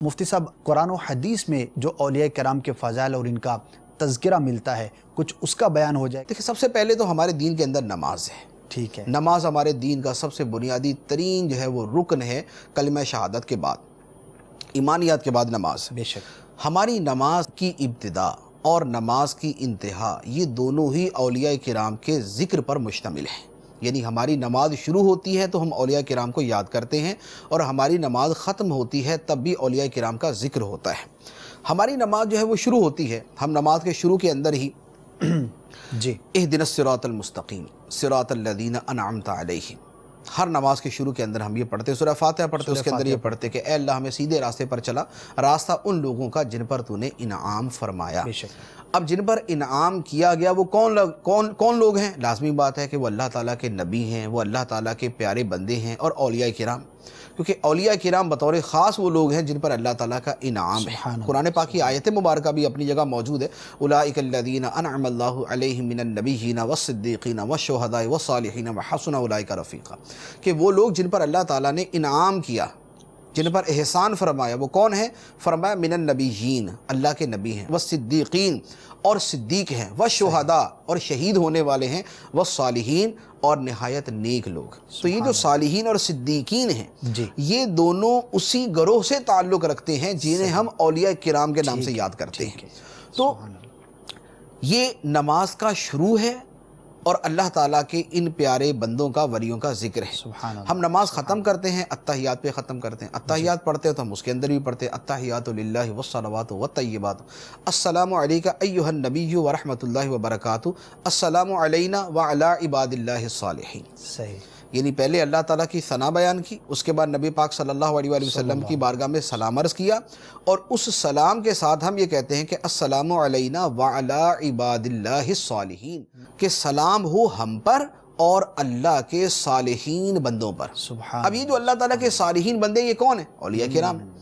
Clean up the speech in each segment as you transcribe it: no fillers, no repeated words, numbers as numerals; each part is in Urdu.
مفتی صاحب، قرآن و حدیث میں جو اولیاء کرام کے فضائل اور ان کا تذکرہ ملتا ہے، کچھ اس کا بیان ہو جائے۔ دیکھیں، سب سے پہلے تو ہمارے دین کے اندر نماز ہے۔ ٹھیک ہے، نماز ہمارے دین کا سب سے بنیادی ترین جو ہے وہ رکن ہے۔ کلمہ شہادت کے بعد، ایمانیات کے بعد نماز۔ بے شک ہماری نماز کی ابتدا اور نماز کی انتہا یہ دونوں ہی اولیاء کرام کے ذکر پر مشتمل ہیں۔ یعنی ہماری نماز شروع ہوتی ہے تو ہم اولیاء کرام کو یاد کرتے ہیں، اور ہماری نماز ختم ہوتی ہے تب بھی اولیاء کرام کا ذکر ہوتا ہے۔ ہماری نماز جو ہے وہ شروع ہوتی ہے، ہم نماز کے شروع کے اندر ہی جی اہدنا الصراط المستقیم صراط الذین انعمت علیہم، ہر نماز کے شروع کے اندر ہم یہ پڑھتے ہیں، سورہ فاتحہ پڑھتے ہیں، اس کے اندر یہ پڑھتے کہ اے اللہ ہمیں سیدھے راستے پر چلا، راستہ ان لوگوں کا جن پر تو نے انعام فرمایا۔ بے شک اب جن پر انعام کیا گیا وہ کون لوگ ہیں؟ لازمی بات ہے کہ وہ اللہ تعالیٰ کے نبی ہیں، وہ اللہ تعالیٰ کے پیارے بندے ہیں، اور اولیاء کرام، کیونکہ اولیاء کرام بطور خاص وہ لوگ ہیں جن پر اللہ تعالیٰ کا انعام ہے۔ قرآن پاک کی آیت مبارکہ بھی اپنی جگہ موجود ہے، اولئک الذین انعم اللہ علیہم من النبیین والصدیقین والشہداء والصالحین وحسن اولئک رفیقا، کہ وہ لوگ جن پر اللہ تعالیٰ نے انعام کیا، جن پر احسان فرمایا، وہ کون ہیں؟ فرمایا من النبیین، اللہ کے نبی ہیں، والصدیقین، اور صدیق ہیں، والشہداء، اور شہید ہونے والے ہیں، والصالحین، اور نہایت نیک لوگ۔ تو یہ جو صالحین اور صدیقین ہیں، جی یہ دونوں اسی گروہ سے تعلق رکھتے ہیں جنہیں ہم اولیاء کرام کے نام سے یاد کرتے ہیں۔ تو یہ نماز کا شروع ہے اور اللہ تعالیٰ کے ان پیارے بندوں کا، ولیوں کا ذکر ہے۔ سبحان اللہ۔ ہم نماز ختم کرتے ہیں، اتحیات پہ ختم کرتے ہیں، اتحیات پڑھتے ہیں تو ہم اس کے اندر بھی پڑھتے ہیں اتحیات للہ والصلوات والطیبات، السلام علیکہ ایہا النبی ورحمۃ اللہ وبرکاتہ، السلام علینا وعلی عباد اللہ الصالحین۔ صحیح، یعنی پہلے اللہ تعالیٰ کی ثنا بیان کی، اس کے بعد نبی پاک صلی اللہ علیہ وآلہ وسلم کی بارگاہ میں سلام عرض کیا، اور اس سلام کے ساتھ ہم یہ کہتے ہیں کہ السلام علینا وعلی عباد اللہ الصالحین، کہ سلام ہو ہم پر اور اللہ کے صالحین بندوں پر۔ سبحان اب یہ جو اللہ تعالیٰ کے صالحین بندے یہ کون ہیں؟ اولیاء کرام ہیں۔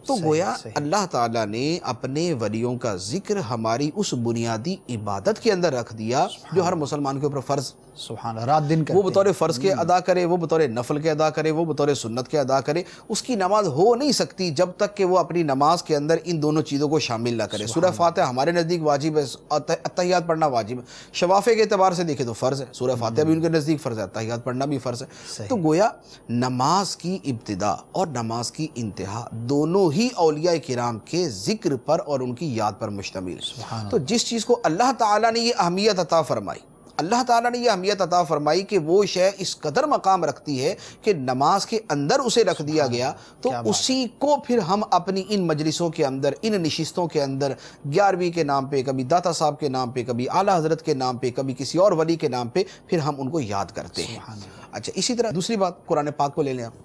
تو گویا اللہ تعالیٰ نے اپنے ولیوں کا ذکر ہماری اس بنیادی عبادت کے اندر رکھ دیا جو ہر مسلمان کے اوپر فرض، سبحان اللہ، رات دن وہ کرتے بطور فرض کے ادا کرے، وہ بطور نفل کے ادا کرے، وہ بطور سنت کے ادا کرے۔ اس کی نماز ہو نہیں سکتی جب تک کہ وہ اپنی نماز کے اندر ان دونوں چیزوں کو شامل نہ کرے۔ سورہ فاتحہ ہمارے نزدیک واجب ہے، اتحیات پڑھنا واجب ہے، شفافے کے اعتبار سے دیکھیں تو فرض ہے، سورہ فاتحہ بھی ان کے نزدیک فرض ہے، اتحیات پڑھنا بھی فرض ہے۔ تو گویا نماز کی ابتدا اور نماز کی انتہا دونوں ہی اولیاء کرام کے ذکر پر اور ان کی یاد پر مشتمل ہے۔ تو جس چیز کو اللہ تعالیٰ نے یہ اہمیت عطا فرمائی، اللہ تعالیٰ نے یہ اہمیت عطا فرمائی کہ وہ شے اس قدر مقام رکھتی ہے کہ نماز کے اندر اسے رکھ دیا گیا، تو اسی کو پھر ہم اپنی ان مجلسوں کے اندر، ان نشستوں کے اندر 11ویں کے نام پہ، کبھی داتا صاحب کے نام پہ، کبھی اعلیٰ حضرت کے نام پہ، کبھی کسی اور ولی کے نام پہ، پھر ہم ان کو یاد کرتے ہیں۔ اچھا، اسی طرح دوسری بات قرآن پاک کو لے لیں آپ،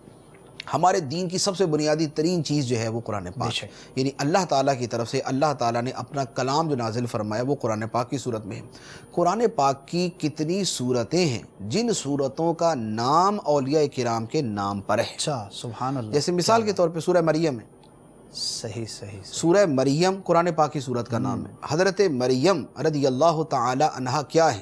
ہمارے دین کی سب سے بنیادی ترین چیز جو ہے وہ قرآن پاک ہے۔ یعنی اللہ تعالیٰ کی طرف سے اللہ تعالیٰ نے اپنا کلام جو نازل فرمایا وہ قرآن پاک کی صورت میں ہے۔ قرآن پاک کی کتنی صورتیں ہیں جن صورتوں کا نام اولیاء کرام کے نام پر ہے؟ اچھا، سبحان اللہ۔ جیسے مثال کے طور پہ سورہ مریم ہے، صحیح صحیح، سورہ مریم قرآن پاک کی صورت کا نام ہے۔ حضرت مریم رضی اللہ تعالی عنہا کیا ہے؟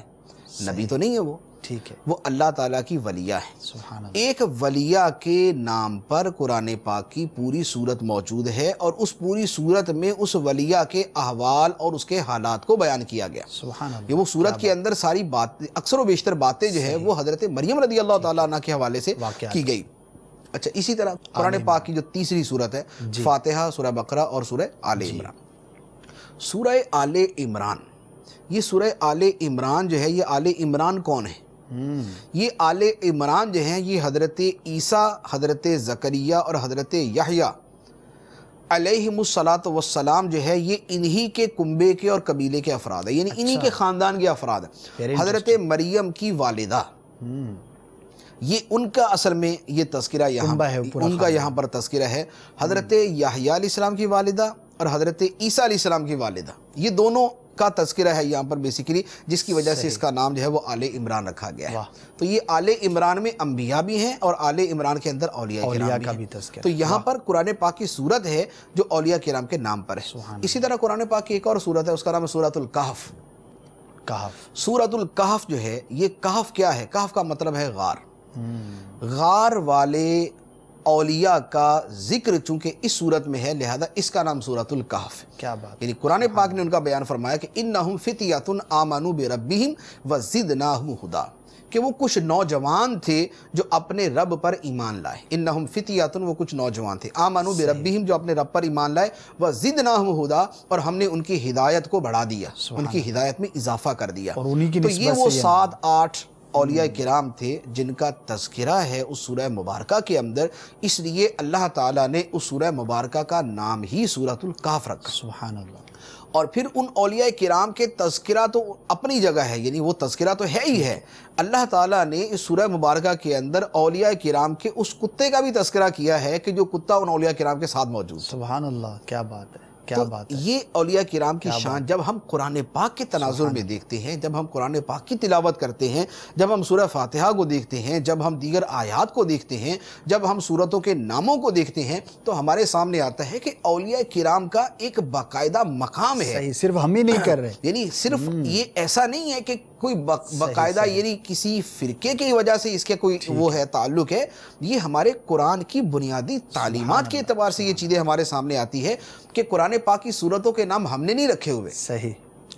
نبی تو نہیں ہے وہ، ٹھیک ہے، وہ اللہ تعالیٰ کی ولیہ ہے۔ سبحان اللہ۔ ایک ولیہ کے نام پر قرآن پاک کی پوری صورت موجود ہے، اور اس پوری صورت میں اس ولیہ کے احوال اور اس کے حالات کو بیان کیا گیا۔ سبحان اللہ۔ یہ وہ صورت کے اندر ساری باتیں، اکثر و بیشتر باتیں جو ہے وہ حضرت مریم رضی اللہ تعالیٰ عنہ کے حوالے سے کی گئی۔ اچھا، اسی طرح قرآن پاک کی جو تیسری صورت ہے، فاتحہ، سورہ بقرہ اور سورہ آل عمران۔ سورہ آل عمران، یہ سورہ آل عمران جو ہے، یہ آل عمران کون ہے؟ یہ آل عمران جو ہیں یہ حضرت عیسیٰ، حضرت زکریا اور حضرت یحییٰ علیہم السلام جو ہے یہ انہی کے کنبے کے اور قبیلے کے افراد ہیں، یعنی انہی کے خاندان کے افراد ہیں۔ حضرت مریم کی والدہ، یہ ان کا اصل میں یہ تذکرہ یہاں ان کا یہاں پر تذکرہ ہے۔ حضرت یحییٰ علیہ السلام کی والدہ اور حضرت عیسیٰ علیہ السلام کی والدہ، یہ دونوں کا تذکرہ ہے یہاں پر بیسیکلی، جس کی وجہ سے اس کا نام جو ہے وہ آل عمران رکھا گیا ہے۔ تو یہ آل عمران میں انبیاء بھی ہیں اور آل عمران کے اندر اولیاء کرام بھی ہیں۔ تو یہاں پر قرآن پاک کی صورت ہے جو اولیاء کرام کے نام پر ہے۔ اسی طرح قرآن پاک کی ایک اور صورت ہے، اس کا نام ہے سورۃ الکہف۔ سورۃ الکہف جو ہے، یہ کہف کیا ہے؟ کہف کا مطلب ہے غار۔ غار والے اولیاء کا ذکر چونکہ اس صورت میں ہے لہذا اس کا نام سورۃ الکہف ہے۔ کیا بات، یعنی قرآن پاک نے ان کا بیان فرمایا کہ انہم فتیۃ آمنوا بربہم وزدناہم ہدی، کہ وہ کچھ نوجوان تھے جو اپنے رب پر ایمان لائے۔ انہم فتیۃ، وہ کچھ نوجوان تھے، آمنوا بربہم، جو اپنے رب پر ایمان لائے، وزدناہم ہدی، اور ہم نے ان کی ہدایت کو بڑھا دیا، ان کی ہدایت میں اضافہ کر دیا۔ اور انہی کی تو نسبت یہ وہ سے 7-8 اولیاء کرام تھے جن کا تذکرہ ہے اس سورہ مبارکہ کے اندر، اس لیے اللہ تعالیٰ نے اس سورہ مبارکہ کا نام ہی سورۃ الکہف رکھا۔ سبحان اللہ۔ اور پھر ان اولیاء کرام کے تذکرہ تو اپنی جگہ ہے، یعنی وہ تذکرہ تو ہے ہی ہے، اللہ تعالیٰ نے اس سورہ مبارکہ کے اندر اولیاء کرام کے اس کتے کا بھی تذکرہ کیا ہے کہ جو کتا ان اولیاء کرام کے ساتھ موجود ہے۔ سبحان اللہ، کیا بات ہے، کیا تو بات ہے۔ یہ اولیاء کرام کی شان جب ہم قرآن پاک کے تناظر میں دیکھتے ہیں، جب ہم قرآن پاک کی تلاوت کرتے ہیں، جب ہم سورہ فاتحہ کو دیکھتے ہیں، جب ہم دیگر آیات کو دیکھتے ہیں، جب ہم سورتوں کے ناموں کو دیکھتے ہیں، تو ہمارے سامنے آتا ہے کہ اولیاء کرام کا ایک باقاعدہ مقام ہے۔ صحیح، صرف ہم ہی نہیں کر رہے، یعنی صرف یہ ایسا نہیں ہے کہ کوئی باقاعدہ یعنی کسی فرقے کی وجہ سے اس کے کوئی وہ ہے تعلق ہے، یہ ہمارے قرآن کی بنیادی تعلیمات کے اعتبار سے یہ چیزیں ہمارے سامنے آتی ہے کہ قرآن پاک کی صورتوں کے نام ہم نے نہیں رکھے ہوئے، صحیح،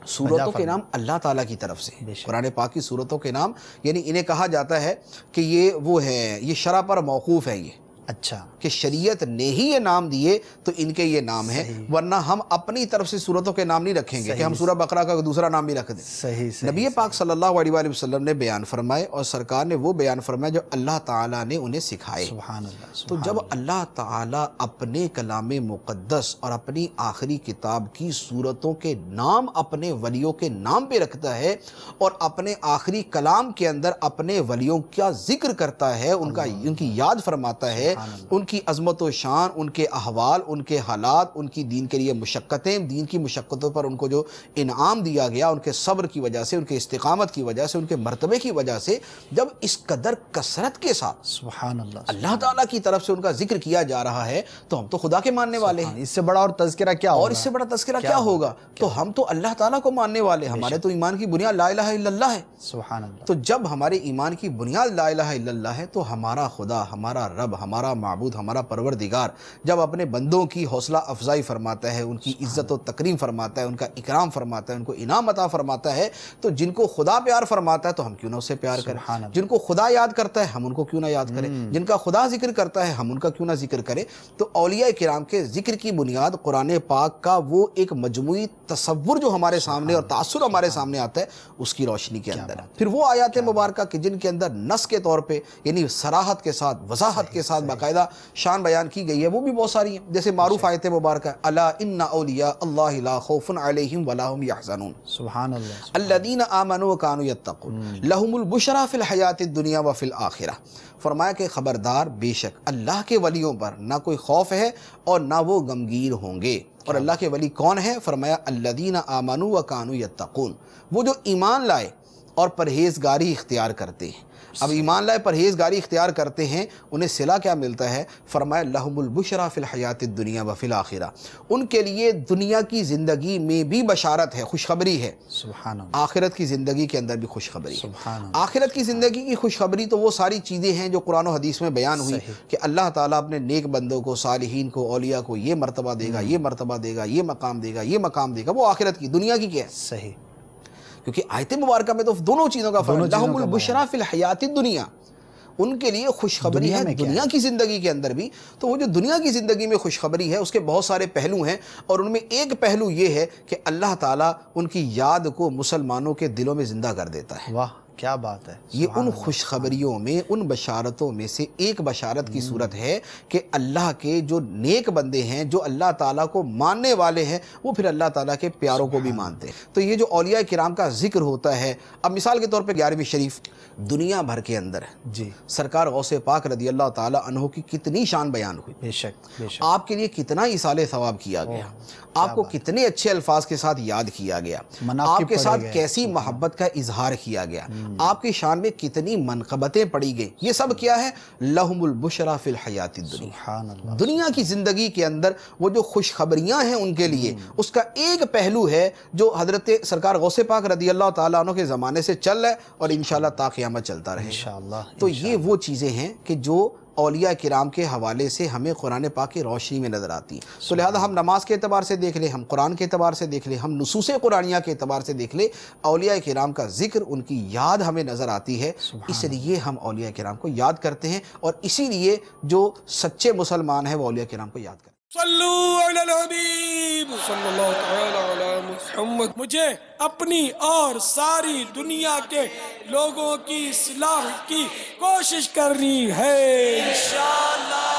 صورتوں کے نام اللہ تعالیٰ کی طرف سے۔ قرآن پاک کی صورتوں کے نام یعنی انہیں کہا جاتا ہے کہ یہ وہ ہے، یہ شرع پر موقوف ہے، یہ اچھا، کہ شریعت نے ہی یہ نام دیے تو ان کے یہ نام ہیں، ورنہ ہم اپنی طرف سے صورتوں کے نام نہیں رکھیں گے کہ ہم سورہ بقرہ کا دوسرا نام بھی رکھ دیں۔ صحیح، نبی پاک صلی اللہ علیہ وآلہ وسلم نے بیان فرمائے اور سرکار نے وہ بیان فرمائے جو اللہ تعالیٰ نے انہیں سکھائے۔ سبحان اللہ۔ تو جب اللہ تعالیٰ اپنے کلام مقدس اور اپنی آخری کتاب کی صورتوں کے نام اپنے ولیوں کے نام پہ رکھتا ہے اور اپنے آخری کلام کے اندر اپنے ولیوں کا ذکر کرتا ہے، ان کی یاد فرماتا ہے، ان کی عظمت و شان، ان کے احوال، ان کے حالات، ان کی دین کے لیے مشقتیں، دین کی مشقتوں پر ان کو جو انعام دیا گیا، ان کے صبر کی وجہ سے، ان کے استقامت کی وجہ سے، ان کے مرتبے کی وجہ سے، جب اس قدر کثرت کے ساتھ سبحان اللہ، اللہ تعالیٰ کی طرف سے ان کا ذکر کیا جا رہا ہے تو ہم تو خدا کے ماننے والے ہیں۔ اس سے بڑا اور تذکرہ کیا ہوگا؟ اور اس سے بڑا تذکرہ کیا ہوگا؟ تو ہم تو اللہ تعالیٰ کو ماننے والے ہیں، ہمارے تو ایمان کی بنیاد لا الہ الا اللہ ہے۔ سبحان اللہ۔ تو جب ہمارے ایمان کی بنیاد لا الہ الا اللہ ہے تو ہمارا خدا، ہمارا رب، ہمارا معبود، ہمارا پروردگار جب اپنے بندوں کی حوصلہ افزائی فرماتا ہے، ان کی عزت و تکریم فرماتا ہے، ان کا اکرام فرماتا ہے، ان کو انعام عطا فرماتا ہے، تو جن کو خدا پیار فرماتا ہے تو ہم کیوں نہ اسے پیار کریں؟ جن کو خدا یاد کرتا ہے ہم ان کو کیوں نہ یاد کریں؟ جن کا خدا ذکر کرتا ہے ہم ان کا کیوں نہ ذکر کریں؟ تو اولیاء کرام کے ذکر کی بنیاد قرآن پاک کا وہ ایک مجموعی تصور جو ہمارے سامنے اور تاثر ہمارے سامنے آتا ہے اس کی روشنی کے اندر ہے۔ پھر وہ آیات مبارکہ کہ جن کے اندر نص کے طور پہ یعنی صراحت کے ساتھ، وضاحت کے ساتھ باقاعدہ شان بیان کی گئی ہے، وہ بھی بہت ساری ہیں، جیسے معروف آیت مبارکہ الا ان اولیاء اللہ لا خوف علیہم ولا هم یحزنون، سبحان اللہ، الذین آمنوا وکانوا یتقون لہم البشریٰ فی الحیات الدنیا وفی الآخرہ۔ فرمایا کہ خبردار، بے شک اللہ کے ولیوں پر نہ کوئی خوف ہے اور نہ وہ غمگین ہوں گے۔ اور اللہ کے ولی کون ہے؟ فرمایا الذین آمنوا وکانوا یتقون، وہ جو ایمان لائے اور پرہیزگاری اختیار کرتے ہیں۔ اب ایمان لائے پرہیزگاری اختیار کرتے ہیں، انہیں صلہ کیا ملتا ہے؟ فرمایا لہم البشریٰ فی الحیات الدنیا وفی الآخرہ، ان کے لیے دنیا کی زندگی میں بھی بشارت ہے، خوشخبری ہے، سبحان اللہ، آخرت کی زندگی کے اندر بھی خوشخبری ہے۔ سبحان اللہ، آخرت کی زندگی کی خوشخبری تو وہ ساری چیزیں ہیں جو قرآن و حدیث میں بیان ہوئی کہ اللہ تعالیٰ اپنے نیک بندوں کو، صالحین کو، اولیاء کو یہ مرتبہ دے گا، یہ مرتبہ دے گا، یہ مقام دے گا، یہ مقام دے گا۔ وہ آخرت کی، دنیا کی کیا ہے؟ صحیح، کیونکہ آیت مبارکہ میں تو دونوں چیزوں کا فرق ہے، لہم البشریٰ فی الحیات الدنیا، ان کے لیے خوشخبری ہے دنیا کی زندگی کے اندر بھی۔ تو وہ جو دنیا کی زندگی میں خوشخبری ہے اس کے بہت سارے پہلو ہیں، اور ان میں ایک پہلو یہ ہے کہ اللہ تعالیٰ ان کی یاد کو مسلمانوں کے دلوں میں زندہ کر دیتا ہے۔ واہ کیا بات ہے۔ یہ ان خوشخبریوں میں، ان بشارتوں میں سے ایک بشارت کی صورت ہے کہ اللہ کے جو نیک بندے ہیں، جو اللہ تعالیٰ کو ماننے والے ہیں، وہ پھر اللہ تعالیٰ کے پیاروں کو بھی مانتے ہیں۔ تو یہ جو اولیاء کرام کا ذکر ہوتا ہے، اب مثال کے طور پہ 11ویں شریف دنیا بھر کے اندر جی سرکار غوث پاک رضی اللہ تعالیٰ عنہ کی کتنی شان بیان ہوئی، بے شک، بے شک، آپ کے لیے کتنا ایصال ثواب کیا گیا، آپ کو کتنے اچھے الفاظ کے ساتھ یاد کیا گیا، آپ کے ساتھ کیسی محبت کا اظہار کیا گیا، آپ کی شان میں کتنی منقبتیں پڑی گئیں۔ یہ سب کیا ہے؟ لہم البشریٰ فی الحیات الدنیا، سبحان اللہ، دنیا کی زندگی کے اندر وہ جو خوشخبریاں ہیں ان کے لیے، اس کا ایک پہلو ہے جو حضرت سرکار غوث پاک رضی اللہ تعالیٰ عنہ کے زمانے سے چل رہا ہے اور انشاءاللہ تا قیامت چلتا رہے۔ انشاءاللہ۔ تو یہ وہ چیزیں ہیں کہ جو اولیاء کرام کے حوالے سے ہمیں قرآن پاک کی روشنی میں نظر آتی ہے. تو لہذا ہم نماز کے اعتبار سے دیکھ لیں، ہم قرآن کے اعتبار سے دیکھ لیں، ہم نصوص قرآنیہ کے اعتبار سے دیکھ لیں، اولیاء کرام کا ذکر، ان کی یاد ہمیں نظر آتی ہے. اس لیے ہم اولیاء کرام کو یاد کرتے ہیں، اور اسی لیے جو سچے مسلمان ہیں وہ اولیاء کرام کو یاد کرتے ہیں. صلو علی الحبیب صلی اللہ تعالی علی محمد. مجھے اپنی اور ساری دنیا کے لوگوں کی اصلاح کی کوشش کرنی ہے انشاءاللہ.